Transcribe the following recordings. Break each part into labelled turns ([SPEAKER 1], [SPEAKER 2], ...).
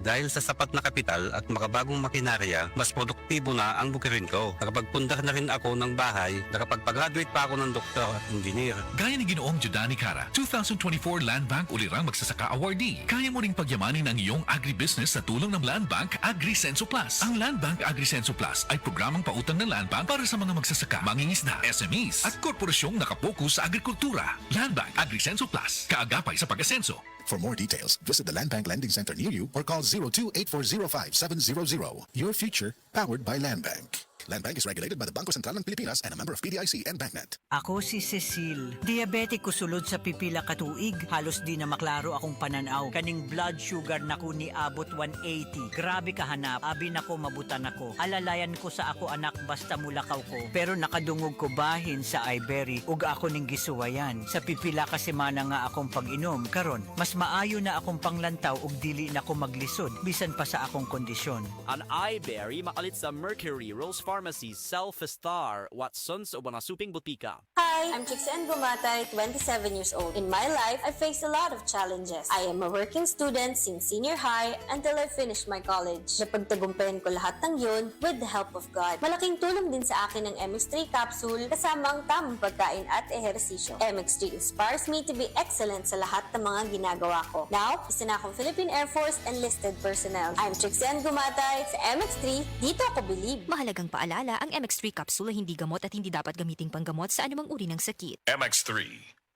[SPEAKER 1] Dahil sa sapat na kapital at makabagong makinarya, mas produktibo na ang bukirin ko. Nakapagpundar na rin ako ng bahay, nakapagpag-graduate pa ako ng doktor at engineer.
[SPEAKER 2] Gaya ni Ginoong Judani Cara, 2024 Land Bank Ulirang Magsasaka Awardee. Kaya mo ring pagyamanin ang iyong agribusiness sa tulong ng Land Bank AgriSenso Plus. Ang Land Bank AgriSenso Plus ay programang pautang ng Land Bank para sa mga magsasaka, mangingisda, SMEs at korporasyong nakapokus sa agrikultura. Land Bank AgriSenso Plus, kaagapay sa pag-asenso.
[SPEAKER 3] For more details, visit the Land Bank Lending Center near you or call 02-8405-700. Your future, powered by Land Bank. Land Bank is regulated by the Bangko Sentral ng Pilipinas and a member of PDIC and BancNet.
[SPEAKER 4] Ako si Cecil. Diabetic ko sulod sa pipila katuig. Halos di na maklaro akong pananaw. Kaning blood sugar nako ni abot 180. Grabe kahanap. Abi nako mabutan ako. Alalayan ko sa ako anak basta mulakaw ko. Pero nakadungog ko bahin sa iBerry ug ako ning gisuwayan. Sa pipila ka semana nga akong pag-inom. Karon, mas maayo na akong panglantaw ug dili na ko maglisod bisan pa sa akong kondisyon.
[SPEAKER 5] Ang iBerry makalit sa Mercury Rose Pharmacy, Self-Star, Watsons o mga suping butika.
[SPEAKER 6] Hi, I'm Chixen Gumatay, 27 years old. In my life, I faced a lot of challenges. I am a working student since senior high until I finished my college. Napagtagumpayan ko lahat ng yun with the help of God. Malaking tulong din sa akin ng MX3 capsule kasama ang tamang pagkain at ehersisyo. MX3 inspires me to be excellent sa lahat ng mga ginagawa ko. Now, isa na akong Philippine Air Force enlisted personnel. I'm Chixen Gumatay sa MX3, dito ako believe.
[SPEAKER 7] Mahalagang paalala, ang MX3 capsule ay hindi gamot at hindi dapat gamiting panggamot sa anumang uri ng sakit.
[SPEAKER 2] MX3,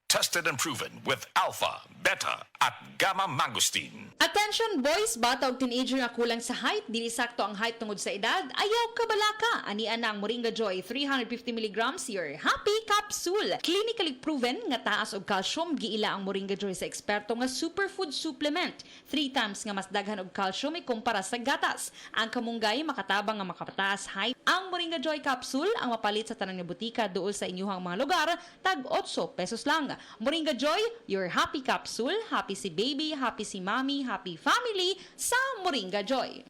[SPEAKER 2] tested and proven with alpha, beta, at gamma mangosteen.
[SPEAKER 8] Attention boys, bata og teenager nga kulang sa height, dili sakto ang height tungod sa edad, ayaw kabalaka. Ani ana ang Moringa Joy 350 mg your happy capsule. Clinically proven nga taas og calcium, giila ang Moringa Joy sa eksperto nga superfood supplement. 3 times nga mas daghan og calcium kumpara sa gatas. Ang kamunggay makatabang nga makapataas height. Ang Moringa Joy capsule ang mapalit sa tanang nga butika duol sa inyuhang mga lugar, tag 8 pesos lang. Moringa Joy, your happy capsule. Happy si baby, happy si mommy, happy family sa Moringa Joy.